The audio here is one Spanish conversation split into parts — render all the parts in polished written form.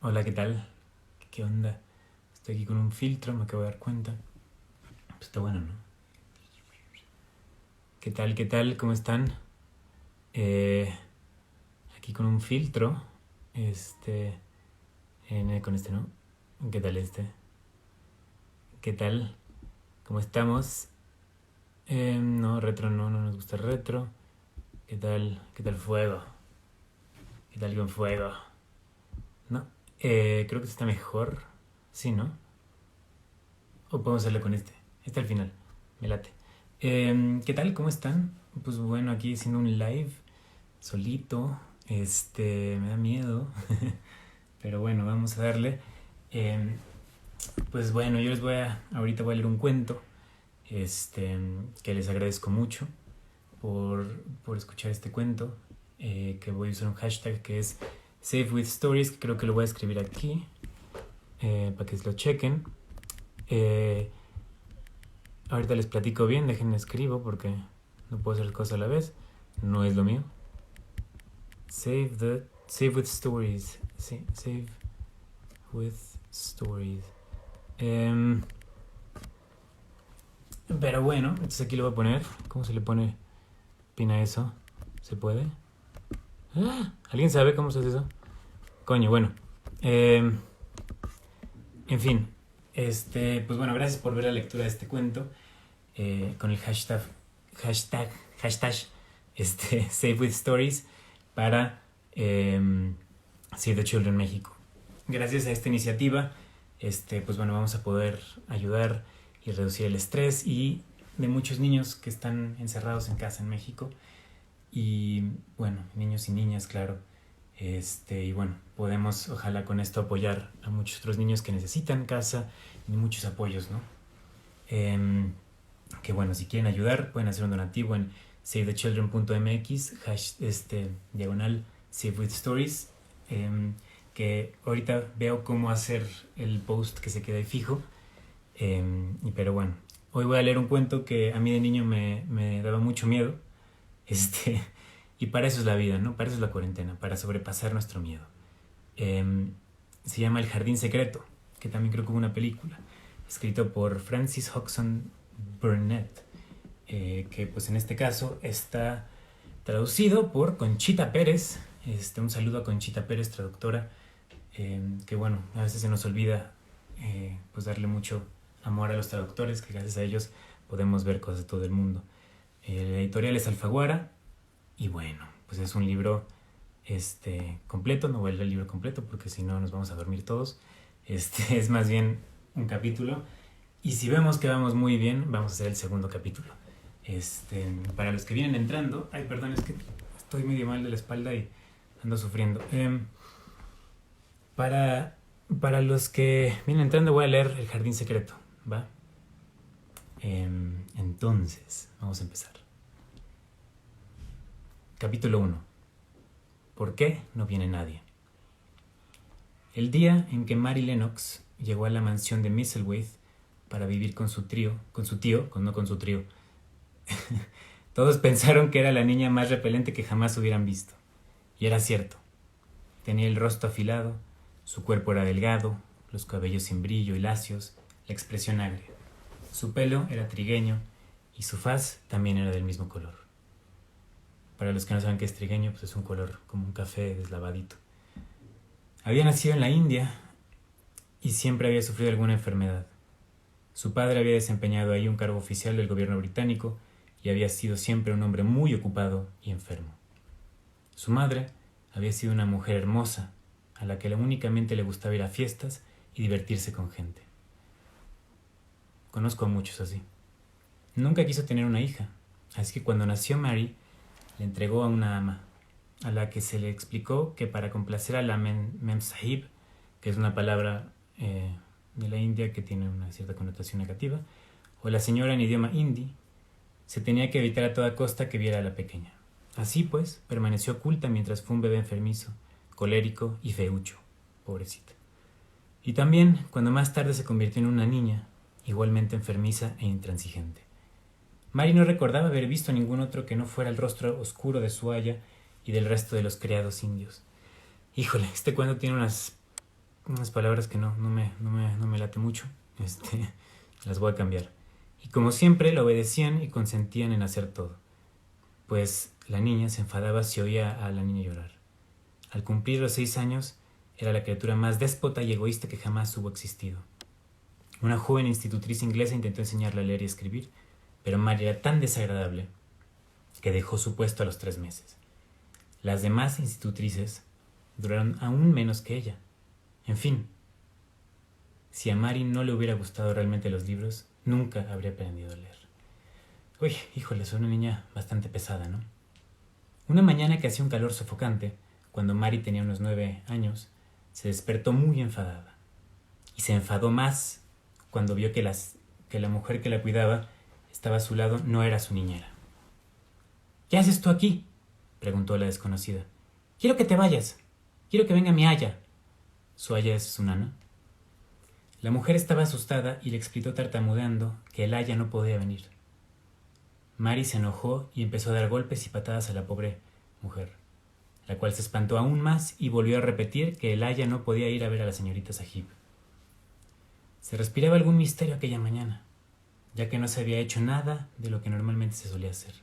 Hola, ¿qué tal? ¿Qué onda? Estoy aquí con un filtro, me acabo de dar cuenta. Pues está bueno, ¿no? ¿Qué tal? ¿Qué tal? ¿Cómo están? Eh, Aquí con un filtro. Este. Con este, ¿no? ¿Qué tal este? ¿Qué tal? ¿Cómo estamos? No, retro no nos gusta el retro. ¿Qué tal? ¿Qué tal fuego? ¿Qué tal con fuego? ¿No? Creo que este está mejor. Sí, ¿no? O podemos hacerlo con este. Este al final. Me late. ¿Qué tal? ¿Cómo están? Pues bueno, aquí haciendo un live solito. Me da miedo. Pero bueno, vamos a darle. Eh, pues bueno, yo les ahorita voy a leer un cuento. Que les agradezco mucho por escuchar este cuento. Que voy a usar un hashtag que es Save with Stories, que creo que lo voy a escribir aquí. Para que lo chequen. Eh, Ahorita les platico bien, déjenme escribo porque no puedo hacer cosas a la vez. No es lo mío. Save with stories. Sí, save with stories. Em, pero bueno, entonces aquí lo voy a poner. ¿Cómo se le pone pin a eso? ¿Se puede? ¿Alguien sabe cómo se hace eso? Coño, bueno. Em, en fin. Pues bueno, gracias por ver la lectura de este cuento. Con el hashtag, hashtag, Save with Stories para Save the Children México. Gracias a esta iniciativa, pues bueno, vamos a poder ayudar y reducir el estrés y de muchos niños que están encerrados en casa en México y bueno, niños y niñas, claro. Y bueno, podemos ojalá con esto apoyar a muchos otros niños que necesitan casa y muchos apoyos, ¿no? Que bueno, si quieren ayudar, pueden hacer un donativo en savethechildren.mx, diagonal Save with Stories. Que ahorita veo cómo hacer el post que se quede fijo. Pero bueno, hoy voy a leer un cuento que a mí de niño me daba mucho miedo. Y para eso es la vida, ¿no? Para eso es la cuarentena, para sobrepasar nuestro miedo. Se llama El Jardín Secreto, que también creo que hubo una película, escrito por Francis Hodgson Burnett, que pues en este caso está traducido por Conchita Pérez. Un saludo a Conchita Pérez, traductora, que bueno, a veces se nos olvida pues darle mucho amor a los traductores, que gracias a ellos podemos ver cosas de todo el mundo. La editorial es Alfaguara y bueno, pues es un libro completo. No voy a leer el libro completo porque si no nos vamos a dormir todos. Es más bien un capítulo y si vemos que vamos muy bien, vamos a hacer el segundo capítulo. Para los que vienen entrando, ay, perdón, es que estoy medio mal de la espalda y ando sufriendo. Para los que vienen entrando, voy a leer El Jardín Secreto, ¿va? Entonces, vamos a empezar. Capítulo 1. ¿Por qué no viene nadie? El día en que Mary Lennox llegó a la mansión de Misselwaith para vivir con su tío, no con su trío, todos pensaron que era la niña más repelente que jamás hubieran visto. Y era cierto. Tenía el rostro afilado, su cuerpo era delgado, los cabellos sin brillo y lacios, la expresión agria. Su pelo era trigueño y su faz también era del mismo color. Para los que no saben qué es trigueño, pues es un color como un café deslavadito. Había nacido en la India y siempre había sufrido alguna enfermedad. Su padre había desempeñado ahí un cargo oficial del gobierno británico y había sido siempre un hombre muy ocupado y enfermo. Su madre había sido una mujer hermosa, a la que únicamente le gustaba ir a fiestas y divertirse con gente. Conozco a muchos así. Nunca quiso tener una hija, así que cuando nació Mary, le entregó a una ama, a la que se le explicó que para complacer a la Memsahib, que es una palabra de la India que tiene una cierta connotación negativa, o la señora en idioma hindi, se tenía que evitar a toda costa que viera a la pequeña. Así pues, permaneció oculta mientras fue un bebé enfermizo, colérico y feucho, pobrecita. Y también cuando más tarde se convirtió en una niña, igualmente enfermiza e intransigente. Mary no recordaba haber visto a ningún otro que no fuera el rostro oscuro de su aya y del resto de los criados indios. Híjole, este cuento tiene unas unas palabras que no me late mucho. Las voy a cambiar. Y como siempre, le obedecían y consentían en hacer todo. Pues la niña se enfadaba si oía a la niña llorar. Al cumplir los 6 años, era la criatura más déspota y egoísta que jamás hubo existido. Una joven institutriz inglesa intentó enseñarle a leer y escribir, pero Mary era tan desagradable que dejó su puesto a los 3 meses. Las demás institutrices duraron aún menos que ella. En fin, si a Mary no le hubiera gustado realmente los libros, nunca habría aprendido a leer. Uy, híjole, soy una niña bastante pesada, ¿no? Una mañana que hacía un calor sofocante, cuando Mary tenía unos 9 años, se despertó muy enfadada. Y se enfadó más cuando vio que la mujer que la cuidaba estaba a su lado no era su niñera. ¿Qué haces tú aquí?, preguntó la desconocida. Quiero que te vayas. Quiero que venga mi aya. ¿Su aya es su nana? La mujer estaba asustada y le explicó tartamudeando que el aya no podía venir. Mary se enojó y empezó a dar golpes y patadas a la pobre mujer, la cual se espantó aún más y volvió a repetir que el aya no podía ir a ver a la señorita Sahib. Se respiraba algún misterio aquella mañana, ya que no se había hecho nada de lo que normalmente se solía hacer.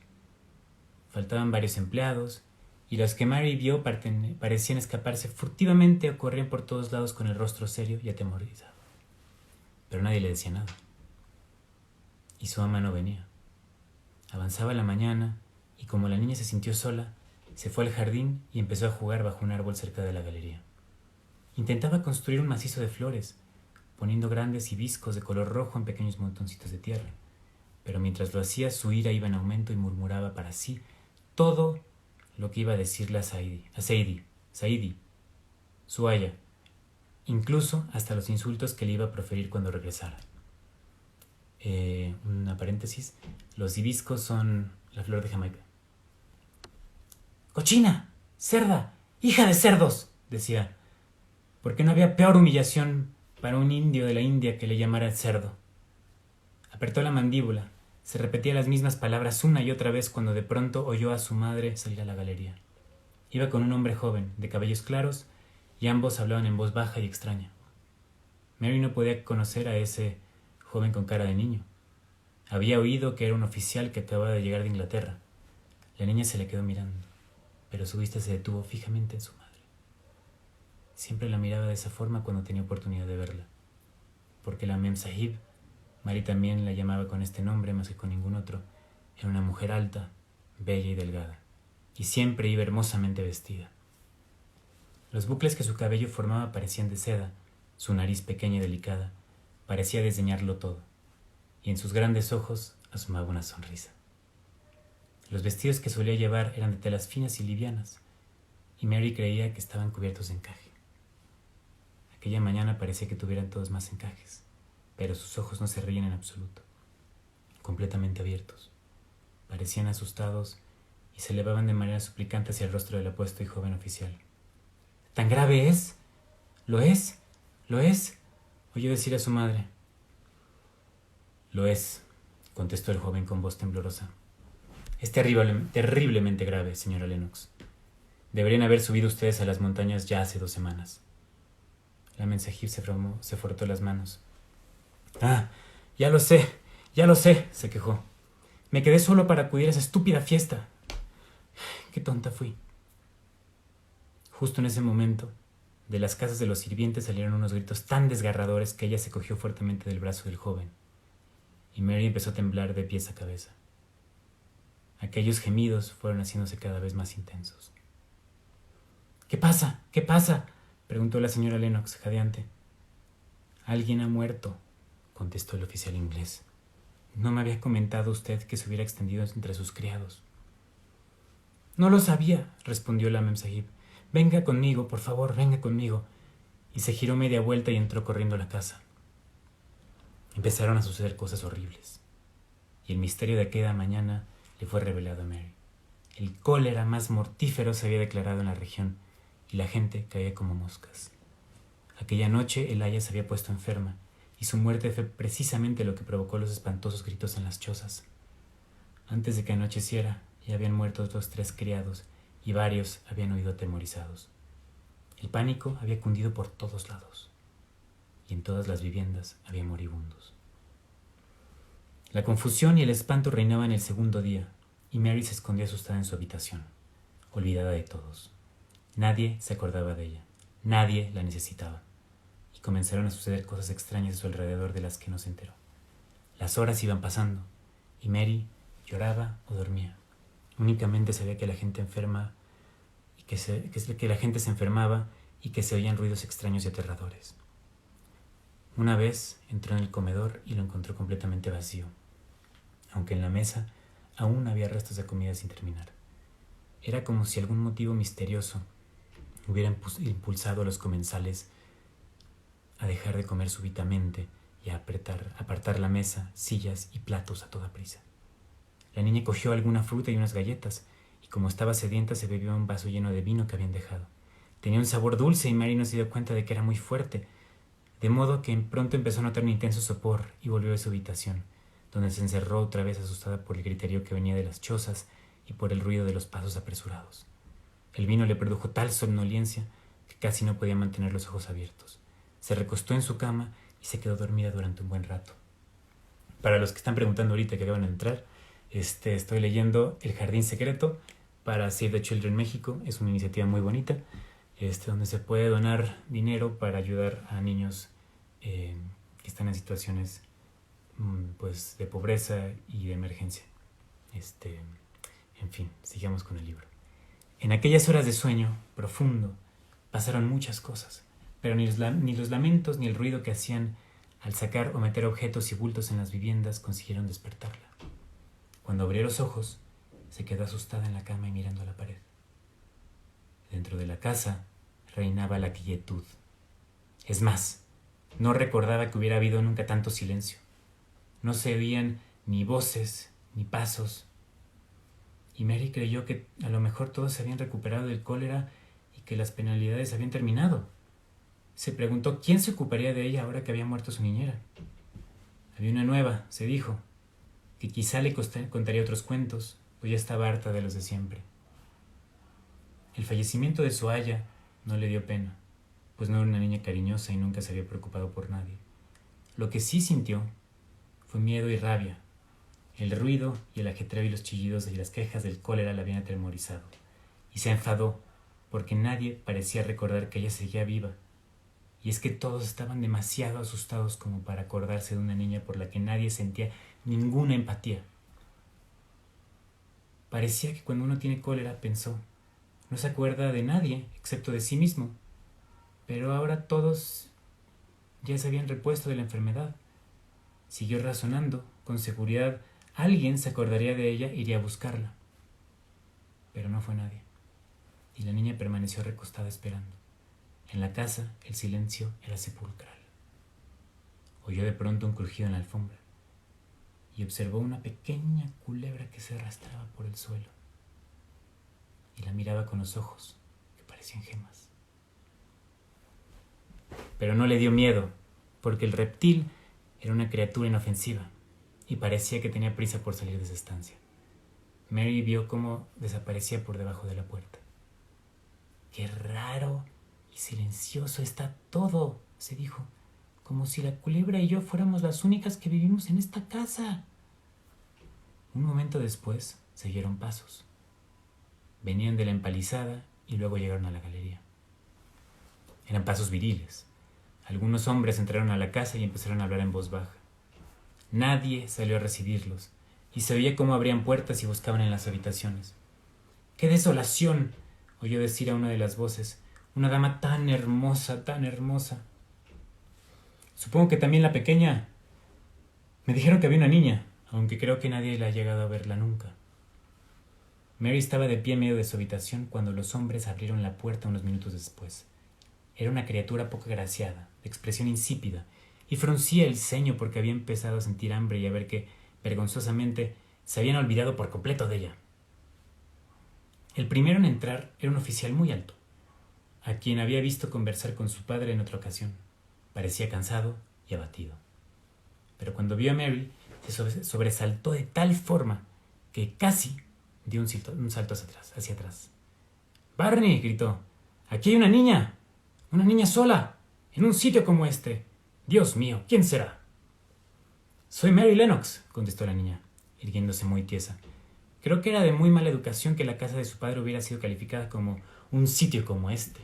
Faltaban varios empleados, y los que Mary vio parecían escaparse furtivamente o corrían por todos lados con el rostro serio y atemorizado. Pero nadie le decía nada. Y su ama no venía. Avanzaba la mañana, y como la niña se sintió sola, se fue al jardín y empezó a jugar bajo un árbol cerca de la galería. Intentaba construir un macizo de flores, poniendo grandes hibiscos de color rojo en pequeños montoncitos de tierra. Pero mientras lo hacía, su ira iba en aumento y murmuraba para sí todo lo que iba a decirle a Saidi, su aya, incluso hasta los insultos que le iba a proferir cuando regresara. Una paréntesis, los hibiscos son la flor de Jamaica. ¡Cochina! ¡Cerda! ¡Hija de cerdos!, decía, porque no había peor humillación para un indio de la India que le llamara cerdo. Apretó la mandíbula. Se repetía las mismas palabras una y otra vez cuando de pronto oyó a su madre salir a la galería. Iba con un hombre joven, de cabellos claros, y ambos hablaban en voz baja y extraña. Mary no podía conocer a ese joven con cara de niño. Había oído que era un oficial que acababa de llegar de Inglaterra. La niña se le quedó mirando, pero su vista se detuvo fijamente en su madre. Siempre la miraba de esa forma cuando tenía oportunidad de verla, porque la Mem Sahib, Mary también la llamaba con este nombre más que con ningún otro, era una mujer alta, bella y delgada, y siempre iba hermosamente vestida. Los bucles que su cabello formaba parecían de seda, su nariz pequeña y delicada parecía desdeñarlo todo, y en sus grandes ojos asomaba una sonrisa. Los vestidos que solía llevar eran de telas finas y livianas, y Mary creía que estaban cubiertos de encaje. Aquella mañana parecía que tuvieran todos más encajes, pero sus ojos no se reían en absoluto, completamente abiertos. Parecían asustados y se elevaban de manera suplicante hacia el rostro del apuesto y joven oficial. ¿Tan grave es? ¿Lo es? ¿Lo es?, oyó decir a su madre. Lo es, contestó el joven con voz temblorosa. Es terriblemente grave, señora Lennox. Deberían haber subido ustedes a las montañas ya hace 2 semanas. La mensajera se frotó las manos. Ah, ya lo sé, se quejó. Me quedé solo para acudir a esa estúpida fiesta. Qué tonta fui. Justo en ese momento, de las casas de los sirvientes salieron unos gritos tan desgarradores que ella se cogió fuertemente del brazo del joven, y Mary empezó a temblar de pies a cabeza. Aquellos gemidos fueron haciéndose cada vez más intensos. ¿Qué pasa? ¿Qué pasa?, preguntó la señora Lennox, jadeante. Alguien ha muerto, contestó el oficial inglés. No me había comentado usted que se hubiera extendido entre sus criados. No lo sabía, respondió la Mem Sahib. Venga conmigo, por favor, venga conmigo. Y se giró media vuelta y entró corriendo a la casa. Empezaron a suceder cosas horribles, y el misterio de aquella mañana le fue revelado a Mary. El cólera más mortífero se había declarado en la región, y la gente caía como moscas. Aquella noche el aya se había puesto enferma, y su muerte fue precisamente lo que provocó los espantosos gritos en las chozas. Antes de que anocheciera, ya habían muerto otros 3 criados, y varios habían huido atemorizados. El pánico había cundido por todos lados. y en todas las viviendas había moribundos. La confusión y el espanto reinaban el segundo día, y Mary se escondió asustada en su habitación, olvidada de todos. Nadie se acordaba de ella, nadie la necesitaba, y comenzaron a suceder cosas extrañas a su alrededor de las que no se enteró. Las horas iban pasando, y Mary lloraba o dormía. Únicamente sabía que la gente enferma y que la gente se enfermaba y que se oían ruidos extraños y aterradores. Una vez entró en el comedor y lo encontró completamente vacío, aunque en la mesa aún había restos de comida sin terminar. Era como si algún motivo misterioso hubiera impulsado a los comensales a dejar de comer súbitamente y a apartar la mesa, sillas y platos a toda prisa. La niña cogió alguna fruta y unas galletas, y como estaba sedienta se bebió un vaso lleno de vino que habían dejado. Tenía un sabor dulce y Mary no se dio cuenta de que era muy fuerte, de modo que pronto empezó a notar un intenso sopor y volvió a su habitación, donde se encerró otra vez asustada por el griterío que venía de las chozas y por el ruido de los pasos apresurados. El vino le produjo tal somnolencia que casi no podía mantener los ojos abiertos. Se recostó en su cama y se quedó dormida durante un buen rato. Para los que están preguntando ahorita que acaban de entrar, estoy leyendo El Jardín Secreto para Save the Children México. Es una iniciativa muy bonita, donde se puede donar dinero para ayudar a niños que están en situaciones pues, de pobreza y de emergencia. En fin, sigamos con el libro. En aquellas horas de sueño profundo pasaron muchas cosas, pero ni los lamentos ni el ruido que hacían al sacar o meter objetos y bultos en las viviendas consiguieron despertarla. Cuando abrió los ojos, se quedó asustada en la cama y mirando a la pared. Dentro de la casa reinaba la quietud. Es más, no recordaba que hubiera habido nunca tanto silencio. No se oían ni voces ni pasos. Y Mary creyó que a lo mejor todos se habían recuperado del cólera y que las penalidades habían terminado. Se preguntó quién se ocuparía de ella ahora que había muerto su niñera. Había una nueva, se dijo, que quizá le contaría otros cuentos, pues ya estaba harta de los de siempre. El fallecimiento de su aya no le dio pena, pues no era una niña cariñosa y nunca se había preocupado por nadie. Lo que sí sintió fue miedo y rabia. El ruido y el ajetreo y los chillidos y las quejas del cólera la habían atemorizado, y se enfadó porque nadie parecía recordar que ella seguía viva. Y es que todos estaban demasiado asustados como para acordarse de una niña por la que nadie sentía ninguna empatía. Parecía que cuando uno tiene cólera, pensó, no se acuerda de nadie excepto de sí mismo. Pero ahora todos ya se habían repuesto de la enfermedad. Siguió razonando. Con seguridad alguien se acordaría de ella e iría a buscarla. Pero no fue nadie. Y la niña permaneció recostada esperando. En la casa el silencio era sepulcral. Oyó de pronto un crujido en la alfombra y observó una pequeña culebra que se arrastraba por el suelo y la miraba con los ojos que parecían gemas. Pero no le dio miedo, porque el reptil era una criatura inofensiva y parecía que tenía prisa por salir de esa estancia. Mary vio cómo desaparecía por debajo de la puerta. ¡Qué raro y silencioso está todo!, se dijo, como si la culebra y yo fuéramos las únicas que vivimos en esta casa. Un momento después se oyeron pasos. Venían de la empalizada y luego llegaron a la galería. Eran pasos viriles. Algunos hombres entraron a la casa y empezaron a hablar en voz baja. Nadie salió a recibirlos, y se oía cómo abrían puertas y buscaban en las habitaciones. ¡Qué desolación!, oyó decir a una de las voces. Una dama tan hermosa, tan hermosa. Supongo que también la pequeña. Me dijeron que había una niña, aunque creo que nadie la ha llegado a verla nunca. Mary estaba de pie en medio de su habitación cuando los hombres abrieron la puerta unos minutos después. Era una criatura poco agraciada, de expresión insípida, y fruncía el ceño porque había empezado a sentir hambre y a ver que, vergonzosamente, se habían olvidado por completo de ella. El primero en entrar era un oficial muy alto, a quien había visto conversar con su padre en otra ocasión. Parecía cansado y abatido. Pero cuando vio a Mary, se sobresaltó de tal forma que casi dio un salto hacia atrás. ¡Barney!, gritó. ¡Aquí hay una niña sola, en un sitio como este! Dios mío, ¿quién será? Soy Mary Lennox, contestó la niña, irguiéndose muy tiesa. Creo que era de muy mala educación que la casa de su padre hubiera sido calificada como un sitio como este.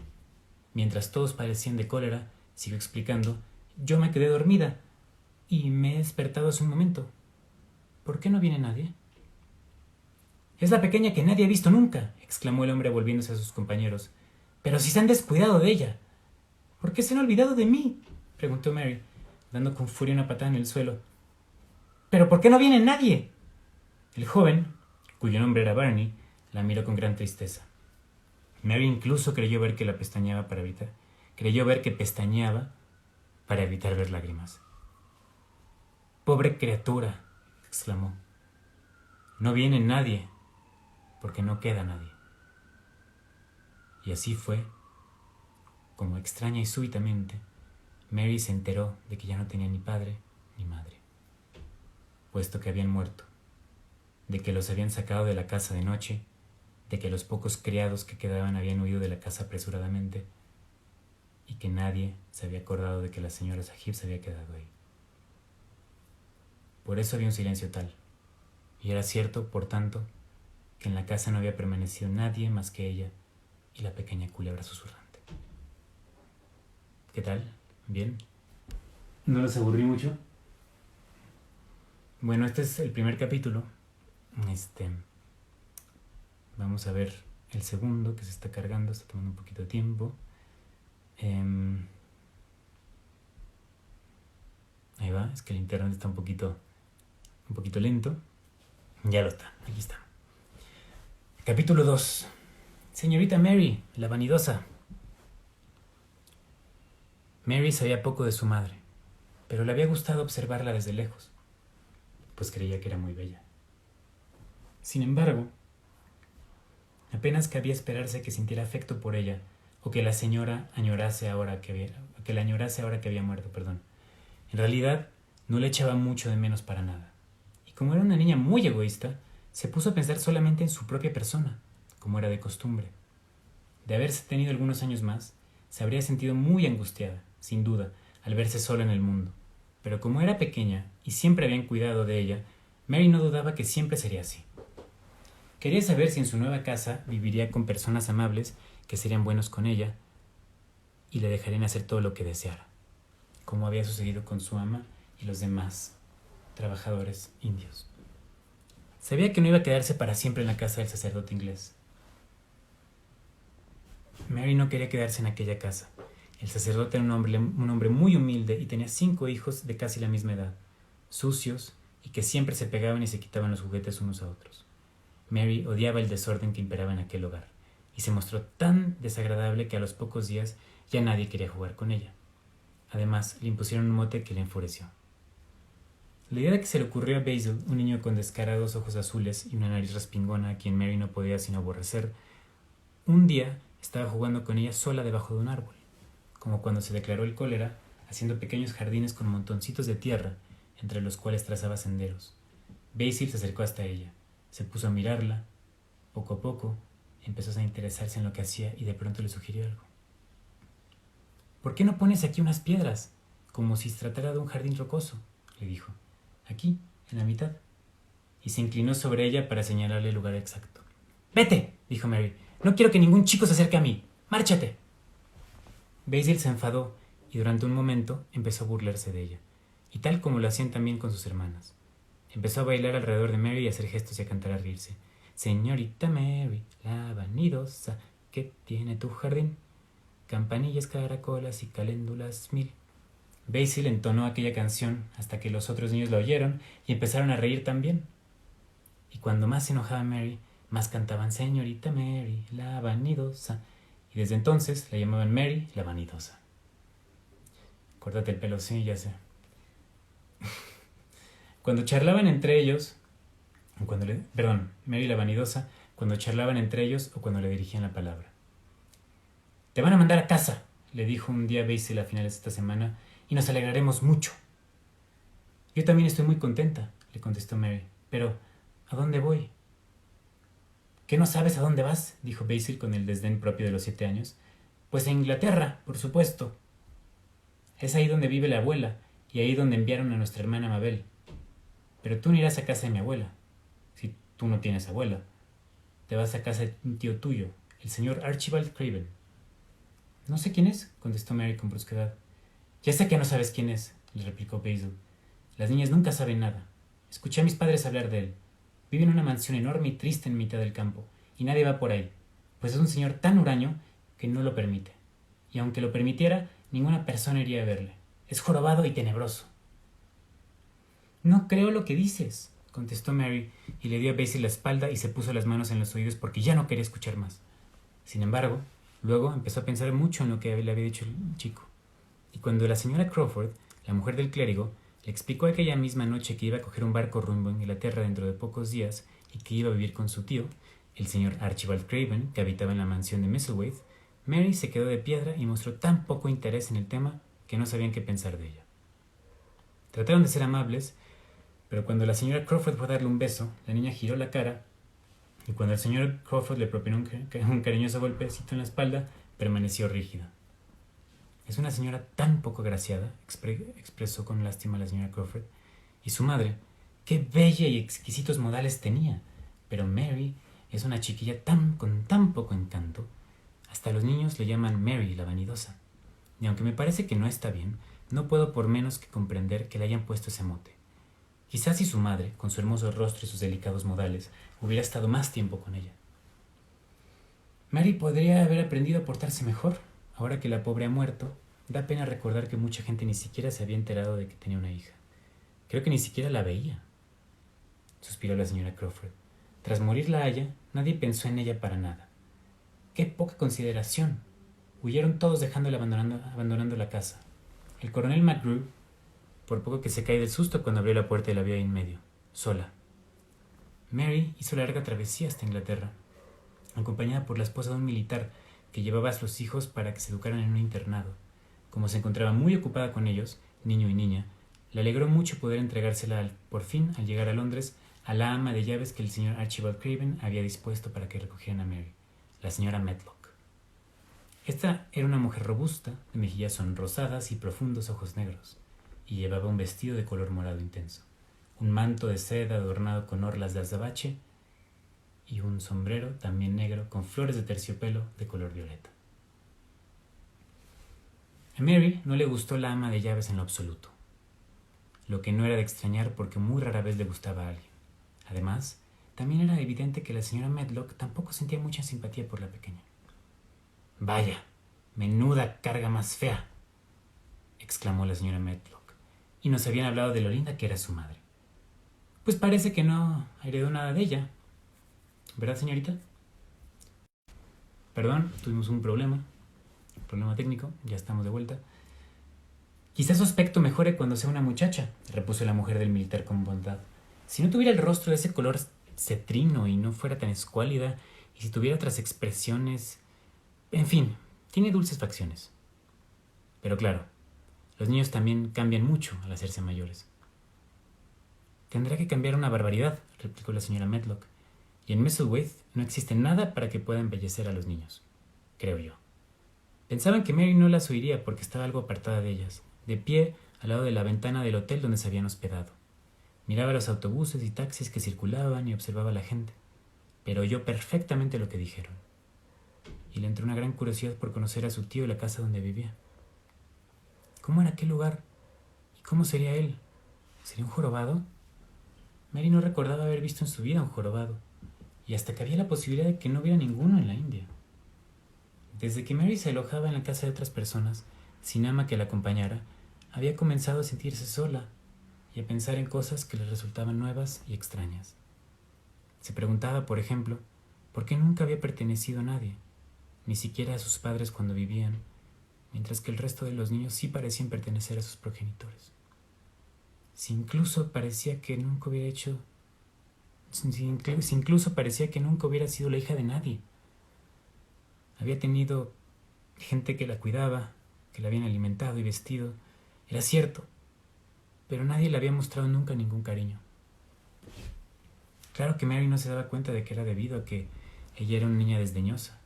Mientras todos padecían de cólera, siguió explicando, yo me quedé dormida y me he despertado hace un momento. ¿Por qué no viene nadie? Es la pequeña que nadie ha visto nunca, exclamó el hombre volviéndose a sus compañeros. Pero si se han descuidado de ella. ¿Por qué se han olvidado de mí? Preguntó Mary, dando con furia una patada en el suelo. ¿Pero por qué no viene nadie? El joven, cuyo nombre era Barney, la miró con gran tristeza. Mary incluso creyó ver que pestañeaba para evitar ver lágrimas. Pobre criatura, exclamó. No viene nadie, porque no queda nadie. Y así fue, como extraña y súbitamente, Mary se enteró de que ya no tenía ni padre ni madre, puesto que habían muerto, de que los habían sacado de la casa de noche, de que los pocos criados que quedaban habían huido de la casa apresuradamente, y que nadie se había acordado de que la señora Sahib se había quedado ahí. Por eso había un silencio tal, y era cierto, por tanto, que en la casa no había permanecido nadie más que ella y la pequeña culebra susurrante. ¿Qué tal? ¿Bien? ¿No los aburrí mucho? Bueno, este es el primer capítulo. Vamos a ver el segundo, que se está cargando, está tomando un poquito de tiempo. Ahí va, es que el internet está un poquito lento. Ya lo está, aquí está. Capítulo 2. Señorita Mary, la vanidosa. Mary sabía poco de su madre, pero le había gustado observarla desde lejos, pues creía que era muy bella. Sin embargo, apenas cabía esperarse que sintiera afecto por ella, o que la señora añorase ahora que había muerto. En realidad, no le echaba mucho de menos para nada. Y como era una niña muy egoísta, se puso a pensar solamente en su propia persona, como era de costumbre. De haberse tenido algunos años más, se habría sentido muy angustiada, sin duda, al verse sola en el mundo. Pero como era pequeña y siempre habían cuidado de ella, Mary no dudaba que siempre sería así. Quería saber si en su nueva casa viviría con personas amables que serían buenos con ella y le dejarían hacer todo lo que deseara, como había sucedido con su ama y los demás trabajadores indios. Sabía que no iba a quedarse para siempre en la casa del sacerdote inglés. Mary no quería quedarse en aquella casa. El sacerdote era un hombre muy humilde y tenía 5 hijos de casi la misma edad, sucios y que siempre se pegaban y se quitaban los juguetes unos a otros. Mary odiaba el desorden que imperaba en aquel hogar y se mostró tan desagradable que a los pocos días ya nadie quería jugar con ella. Además, le impusieron un mote que le enfureció. La idea de que se le ocurrió a Basil, un niño con descarados ojos azules y una nariz respingona a quien Mary no podía sino aborrecer, un día estaba jugando con ella sola debajo de un árbol, como cuando se declaró el cólera, haciendo pequeños jardines con montoncitos de tierra, entre los cuales trazaba senderos. Basil se acercó hasta ella, se puso a mirarla. Poco a poco empezó a interesarse en lo que hacía y de pronto le sugirió algo. ¿Por qué no pones aquí unas piedras, como si se tratara de un jardín rocoso?, le dijo. Aquí, en la mitad. Y se inclinó sobre ella para señalarle el lugar exacto. ¡Vete!, dijo Mary. No quiero que ningún chico se acerque a mí. ¡Márchate! Basil se enfadó y durante un momento empezó a burlarse de ella, y tal como lo hacían también con sus hermanas. Empezó a bailar alrededor de Mary y a hacer gestos y a cantar a reírse. Señorita Mary, la vanidosa, ¿qué tiene tu jardín? Campanillas, caracolas y caléndulas 1000. Basil entonó aquella canción hasta que los otros niños la oyeron y empezaron a reír también. Y cuando más se enojaba Mary, más cantaban Señorita Mary, la vanidosa, y desde entonces la llamaban Mary, la vanidosa. Córtate el pelo, sí, ya sé. Cuando charlaban entre ellos, Mary la vanidosa, cuando charlaban entre ellos o cuando le dirigían la palabra. Te van a mandar a casa, le dijo un día Basil a finales de esta semana, y nos alegraremos mucho. Yo también estoy muy contenta, le contestó Mary, pero ¿a dónde voy? ¿Qué no sabes a dónde vas?, dijo Basil con el desdén propio de los 7 años. Pues a Inglaterra, por supuesto. Es ahí donde vive la abuela y ahí donde enviaron a nuestra hermana Mabel. Pero tú no irás a casa de mi abuela, si tú no tienes abuela. Te vas a casa de un tío tuyo, el señor Archibald Craven. No sé quién es, contestó Mary con brusquedad. Ya sé que no sabes quién es, le replicó Basil. Las niñas nunca saben nada. Escuché a mis padres hablar de él. Vive en una mansión enorme y triste en mitad del campo, y nadie va por ahí, pues es un señor tan huraño que no lo permite. Y aunque lo permitiera, ninguna persona iría a verle. Es jorobado y tenebroso. No creo lo que dices, contestó Mary, y le dio a Basil la espalda y se puso las manos en los oídos porque ya no quería escuchar más. Sin embargo, luego empezó a pensar mucho en lo que le había dicho el chico. Y cuando la señora Crawford, la mujer del clérigo, le explicó aquella misma noche que iba a coger un barco rumbo a Inglaterra dentro de pocos días y que iba a vivir con su tío, el señor Archibald Craven, que habitaba en la mansión de Misselthwaite, Mary se quedó de piedra y mostró tan poco interés en el tema que no sabían qué pensar de ella. Trataron de ser amables, pero cuando la señora Crawford fue a darle un beso, la niña giró la cara y cuando el señor Crawford le propinó un cariñoso golpecito en la espalda, permaneció rígida. Es una señora tan poco agraciada, expresó con lástima la señora Crawford, y su madre, qué bella y exquisitos modales tenía, pero Mary es una chiquilla con tan poco encanto. Hasta los niños le llaman Mary la vanidosa. Y aunque me parece que no está bien, no puedo por menos que comprender que le hayan puesto ese mote. Quizás si su madre, con su hermoso rostro y sus delicados modales, hubiera estado más tiempo con ella. Mary podría haber aprendido a portarse mejor. Ahora que la pobre ha muerto, da pena recordar que mucha gente ni siquiera se había enterado de que tenía una hija. Creo que ni siquiera la veía, suspiró la señora Crawford. Tras morir la haya, nadie pensó en ella para nada. ¡Qué poca consideración! Huyeron todos dejándola abandonando la casa. El coronel McGrew, por poco que se cae del susto cuando abrió la puerta y la vio ahí en medio, sola. Mary hizo la larga travesía hasta Inglaterra, acompañada por la esposa de un militar que llevaba a sus hijos para que se educaran en un internado. Como se encontraba muy ocupada con ellos, niño y niña, le alegró mucho poder entregársela por fin, al llegar a Londres, a la ama de llaves que el señor Archibald Craven había dispuesto para que recogieran a Mary, la señora Medlock. Esta era una mujer robusta, de mejillas sonrosadas y profundos ojos negros, y llevaba un vestido de color morado intenso, un manto de seda adornado con orlas de azabache y un sombrero también negro con flores de terciopelo de color violeta. A Mary no le gustó la ama de llaves en lo absoluto, lo que no era de extrañar porque muy rara vez le gustaba a alguien. Además, también era evidente que la señora Medlock tampoco sentía mucha simpatía por la pequeña. «Vaya, menuda carga más fea», exclamó la señora Medlock, y nos habían hablado de lo linda que era su madre. Pues parece que no heredó nada de ella, ¿verdad, señorita? Perdón, tuvimos un problema técnico, ya estamos de vuelta. Quizás su aspecto mejore cuando sea una muchacha, repuso la mujer del militar con bondad. Si no tuviera el rostro de ese color cetrino y no fuera tan escuálida, y si tuviera otras expresiones... En fin, tiene dulces facciones. Pero claro, los niños también cambian mucho al hacerse mayores. Tendrá que cambiar una barbaridad, replicó la señora Medlock. Y en Misselthwaite no existe nada para que pueda embellecer a los niños, creo yo. Pensaban que Mary no las oiría porque estaba algo apartada de ellas, de pie al lado de la ventana del hotel donde se habían hospedado. Miraba los autobuses y taxis que circulaban y observaba a la gente, pero oyó perfectamente lo que dijeron. Y le entró una gran curiosidad por conocer a su tío y la casa donde vivía. ¿Cómo era aquel lugar? ¿Y cómo sería él? ¿Sería un jorobado? Mary no recordaba haber visto en su vida un jorobado, y hasta que había la posibilidad de que no hubiera ninguno en la India. Desde que Mary se alojaba en la casa de otras personas, sin ama que la acompañara, había comenzado a sentirse sola y a pensar en cosas que le resultaban nuevas y extrañas. Se preguntaba, por ejemplo, por qué nunca había pertenecido a nadie, ni siquiera a sus padres cuando vivían, mientras que el resto de los niños sí parecían pertenecer a sus progenitores. Si incluso parecía que nunca hubiera sido la hija de nadie. Había tenido gente que la cuidaba, que la habían alimentado y vestido. Era cierto, pero nadie le había mostrado nunca ningún cariño. Claro que Mary no se daba cuenta de que era debido a que ella era una niña desdeñosa,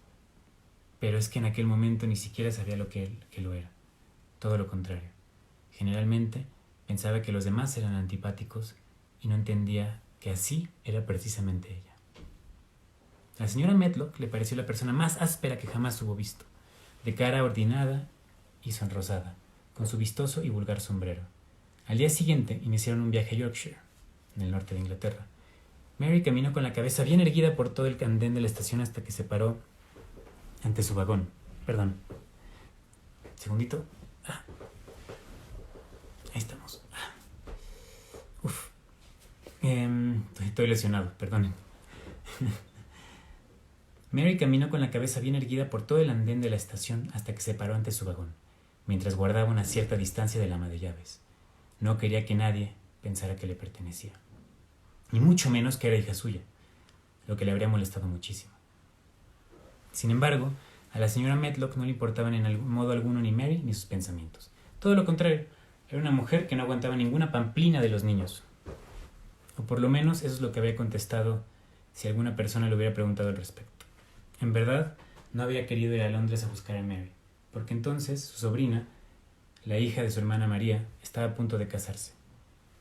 pero es que en aquel momento ni siquiera sabía lo que lo era. Todo lo contrario. Generalmente pensaba que los demás eran antipáticos y no entendía que así era precisamente ella. La señora Medlock le pareció la persona más áspera que jamás hubo visto, de cara ordinada y sonrosada, con su vistoso y vulgar sombrero. Al día siguiente iniciaron un viaje a Yorkshire, en el norte de Inglaterra. Mary caminó con la cabeza bien erguida por todo el andén de la estación hasta que se paró ante su vagón. Perdón. Segundito. Ahí estamos. Uf. Estoy lesionado, perdonen. Mary caminó con la cabeza bien erguida por todo el andén de la estación hasta que se paró ante su vagón, mientras guardaba una cierta distancia del ama de llaves. No quería que nadie pensara que le pertenecía, ni mucho menos que era hija suya, lo que le habría molestado muchísimo. Sin embargo, a la señora Medlock no le importaban en modo alguno ni Mary ni sus pensamientos. Todo lo contrario, era una mujer que no aguantaba ninguna pamplina de los niños. O por lo menos eso es lo que había contestado si alguna persona le hubiera preguntado al respecto. En verdad, no había querido ir a Londres a buscar a Mary, porque entonces su sobrina, la hija de su hermana María, estaba a punto de casarse.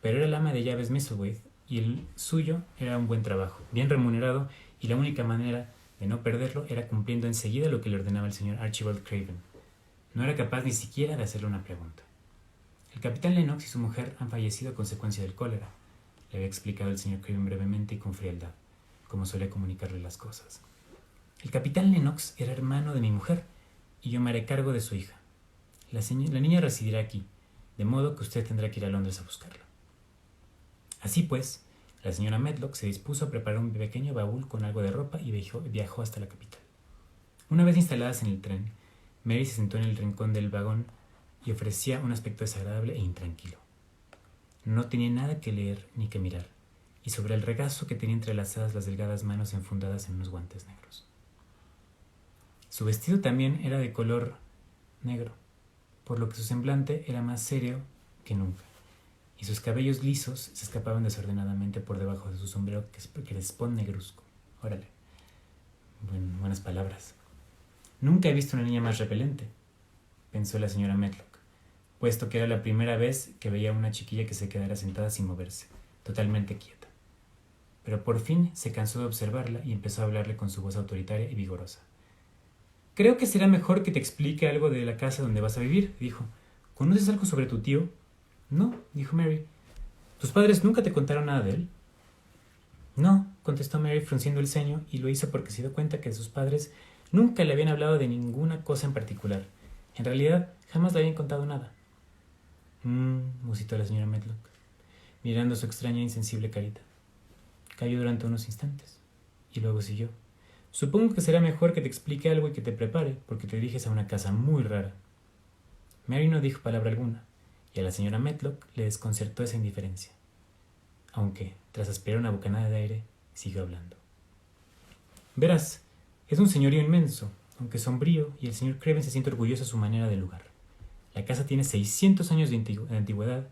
Pero era el ama de llaves Misselthwaite y el suyo era un buen trabajo, bien remunerado, y la única manera de no perderlo era cumpliendo enseguida lo que le ordenaba el señor Archibald Craven. No era capaz ni siquiera de hacerle una pregunta. El capitán Lennox y su mujer han fallecido a consecuencia del cólera, le había explicado el señor Craven brevemente y con frialdad, como solía comunicarle las cosas. El capitán Lennox era hermano de mi mujer, y yo me haré cargo de su hija. La niña residirá aquí, de modo que usted tendrá que ir a Londres a buscarla. Así pues, la señora Medlock se dispuso a preparar un pequeño baúl con algo de ropa y viajó hasta la capital. Una vez instaladas en el tren, Mary se sentó en el rincón del vagón y ofrecía un aspecto desagradable e intranquilo. No tenía nada que leer ni que mirar, y sobre el regazo que tenía entrelazadas las delgadas manos enfundadas en unos guantes negros. Su vestido también era de color negro, por lo que su semblante era más serio que nunca, y sus cabellos lisos se escapaban desordenadamente por debajo de su sombrero crespón negruzco. Órale, buenas palabras. Nunca he visto una niña más repelente, pensó la señora Medlock, puesto que era la primera vez que veía a una chiquilla que se quedara sentada sin moverse, totalmente quieta. Pero por fin se cansó de observarla y empezó a hablarle con su voz autoritaria y vigorosa. «Creo que será mejor que te explique algo de la casa donde vas a vivir», dijo. «¿Conoces algo sobre tu tío?» «No», dijo Mary. «¿Tus padres nunca te contaron nada de él?» «No», contestó Mary frunciendo el ceño, y lo hizo porque se dio cuenta que sus padres nunca le habían hablado de ninguna cosa en particular. En realidad, jamás le habían contado nada. Musitó la señora Medlock, mirando su extraña e insensible carita. Calló durante unos instantes, y luego siguió. «Supongo que será mejor que te explique algo y que te prepare, porque te diriges a una casa muy rara». Mary no dijo palabra alguna, y a la señora Medlock le desconcertó esa indiferencia. Aunque, tras aspirar una bocanada de aire, siguió hablando. «Verás, es un señorío inmenso, aunque sombrío, y el señor Craven se siente orgulloso a su manera del lugar. La casa tiene 600 años de antigüedad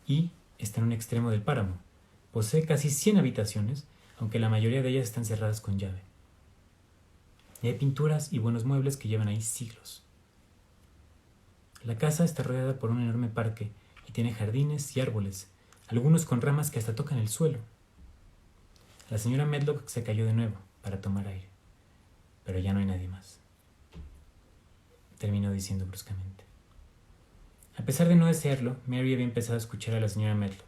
y está en un extremo del páramo. Posee casi 100 habitaciones, aunque la mayoría de ellas están cerradas con llave. Y hay pinturas y buenos muebles que llevan ahí siglos. La casa está rodeada por un enorme parque y tiene jardines y árboles, algunos con ramas que hasta tocan el suelo». La señora Medlock se cayó de nuevo para tomar aire. «Pero ya no hay nadie más», terminó diciendo bruscamente. A pesar de no desearlo, Mary había empezado a escuchar a la señora Medlock.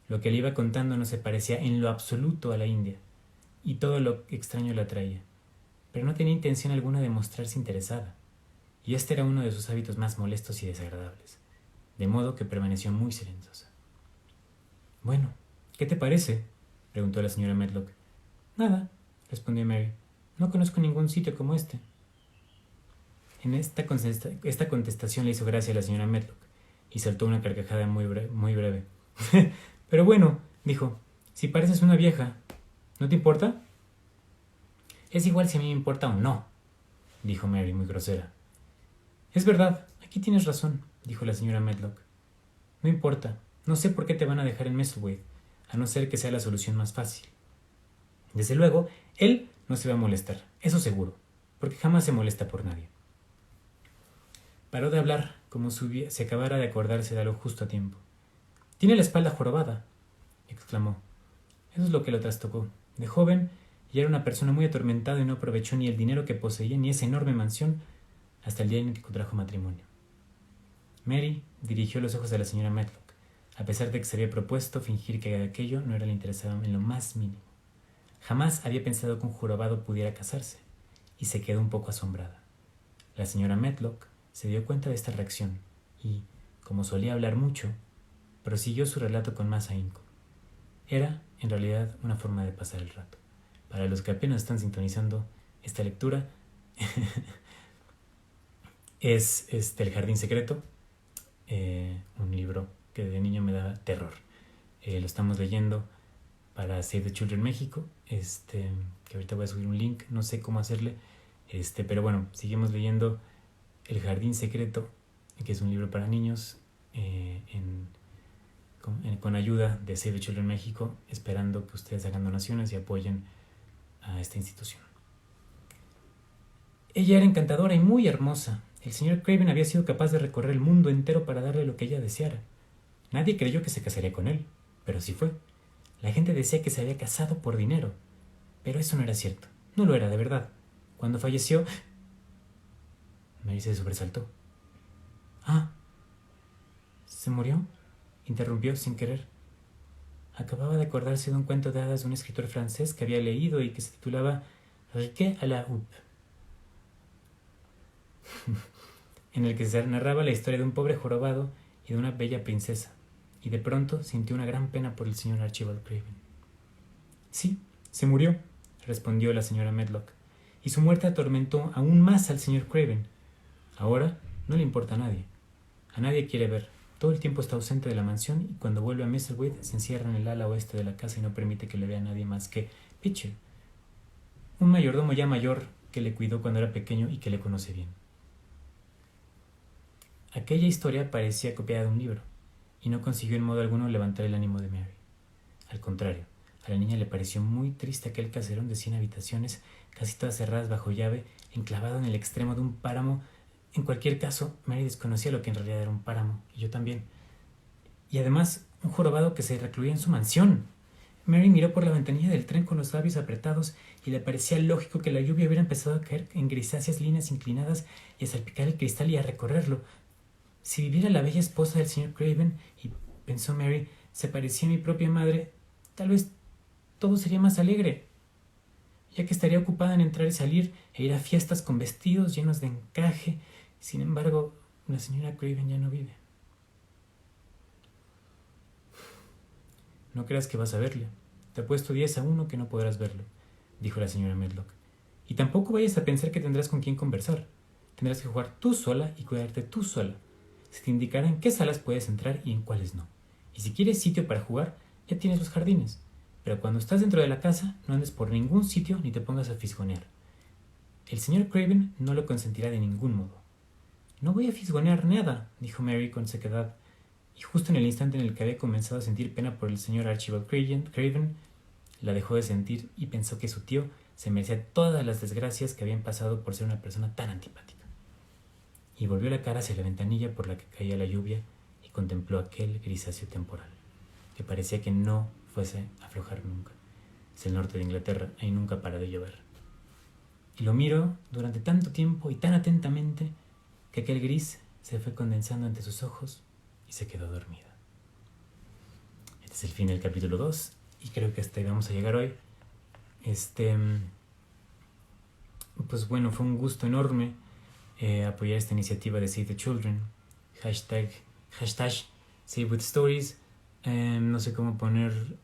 Lo que le iba contando no se parecía en lo absoluto a la India, y todo lo extraño la atraía, pero no tenía intención alguna de mostrarse interesada, y este era uno de sus hábitos más molestos y desagradables, de modo que permaneció muy silenciosa. «Bueno, ¿qué te parece?», preguntó la señora Medlock. «Nada», respondió Mary. «No conozco ningún sitio como este». Esta contestación le hizo gracia a la señora Medlock, y soltó una carcajada muy breve. «Pero bueno», dijo, «si pareces una vieja, ¿no te importa?» «Es igual si a mí me importa o no», dijo Mary muy grosera. «Es verdad, aquí tienes razón», dijo la señora Medlock. «No importa, no sé por qué te van a dejar en Misselthwaite, a no ser que sea la solución más fácil. Desde luego, él no se va a molestar, eso seguro, porque jamás se molesta por nadie». Paró de hablar como si se acabara de acordarse de algo justo a tiempo. «Tiene la espalda jorobada», exclamó. Eso es lo que lo trastocó. De joven, ya era una persona muy atormentada y no aprovechó ni el dinero que poseía ni esa enorme mansión hasta el día en que contrajo matrimonio. Mary dirigió los ojos a la señora Medlock, a pesar de que se había propuesto fingir que aquello no era le interesaba en lo más mínimo. Jamás había pensado que un jorobado pudiera casarse, y se quedó un poco asombrada. La señora Medlock se dio cuenta de esta reacción y, como solía hablar mucho, prosiguió su relato con más ahínco. Era, en realidad, una forma de pasar el rato. Para los que apenas están sintonizando esta lectura, es El Jardín Secreto, un libro que de niño me daba terror. Lo estamos leyendo para Save the Children México, que ahorita voy a subir un link, no sé cómo hacerle, pero bueno, seguimos leyendo El Jardín Secreto, que es un libro para niños, con ayuda de Save the Children México, esperando que ustedes hagan donaciones y apoyen a esta institución. Ella era encantadora y muy hermosa. El señor Craven había sido capaz de recorrer el mundo entero para darle lo que ella deseara. Nadie creyó que se casaría con él, pero sí fue. La gente decía que se había casado por dinero, pero eso no era cierto. No lo era de verdad. Cuando falleció... Mary se sobresaltó. «Ah, ¿se murió?», interrumpió sin querer. Acababa de acordarse de un cuento de hadas de un escritor francés que había leído y que se titulaba Riquet à la houppe, en el que se narraba la historia de un pobre jorobado y de una bella princesa, y de pronto sintió una gran pena por el señor Archibald Craven. «Sí, se murió», respondió la señora Medlock, y su muerte atormentó aún más al señor Craven. Ahora no le importa a nadie. A nadie quiere ver. Todo el tiempo está ausente de la mansión y cuando vuelve a Mistlewood se encierra en el ala oeste de la casa y no permite que le vea a nadie más que Pitcher, un mayordomo ya mayor que le cuidó cuando era pequeño y que le conoce bien. Aquella historia parecía copiada de un libro, y no consiguió en modo alguno levantar el ánimo de Mary. Al contrario, a la niña le pareció muy triste aquel caserón de 100 habitaciones, casi todas cerradas bajo llave, enclavado en el extremo de un páramo. En cualquier caso, Mary desconocía lo que en realidad era un páramo, y yo también. Y además, un jorobado que se recluía en su mansión. Mary miró por la ventanilla del tren con los labios apretados y le parecía lógico que la lluvia hubiera empezado a caer en grisáceas líneas inclinadas y a salpicar el cristal y a recorrerlo. Si viviera la bella esposa del señor Craven, y pensó Mary, se parecía a mi propia madre, tal vez todo sería más alegre, ya que estaría ocupada en entrar y salir e ir a fiestas con vestidos llenos de encaje. Sin embargo, la señora Craven ya no vive. «No creas que vas a verle. Te apuesto 10-1 que no podrás verlo», dijo la señora Medlock. «Y tampoco vayas a pensar que tendrás con quién conversar. Tendrás que jugar tú sola y cuidarte tú sola. Se te indicará en qué salas puedes entrar y en cuáles no. Y si quieres sitio para jugar, ya tienes los jardines. Pero cuando estás dentro de la casa, no andes por ningún sitio ni te pongas a fisgonear. El señor Craven no lo consentirá de ningún modo». «No voy a fisgonear nada», dijo Mary con sequedad, y justo en el instante en el que había comenzado a sentir pena por el señor Archibald Craven, la dejó de sentir y pensó que su tío se merecía todas las desgracias que habían pasado por ser una persona tan antipática. Y volvió la cara hacia la ventanilla por la que caía la lluvia y contempló aquel grisáceo temporal, que parecía que no fuese a aflojar nunca. Es el norte de Inglaterra, ahí nunca para de llover. Y lo miró durante tanto tiempo y tan atentamente que aquel gris se fue condensando ante sus ojos y se quedó dormida. Este es el fin del capítulo 2 y creo que hasta ahí vamos a llegar hoy. Pues bueno, fue un gusto enorme apoyar esta iniciativa de Save the Children. Hashtag Save with Stories. No sé cómo poner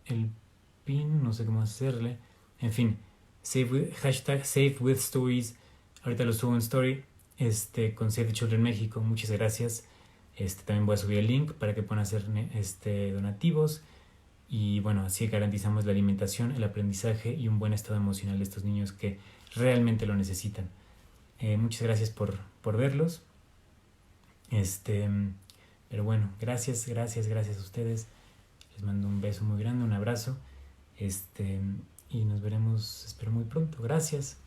el pin, no sé cómo hacerle. En fin, hashtag Save with Stories. Ahorita lo subo en story. Con Save the Children México, muchas gracias. También voy a subir el link para que puedan hacer donativos y bueno, así garantizamos la alimentación, el aprendizaje y un buen estado emocional de estos niños que realmente lo necesitan. Muchas gracias por verlos. Pero bueno, gracias a ustedes. Les mando un beso muy grande, un abrazo. Y nos veremos, espero, muy pronto. Gracias.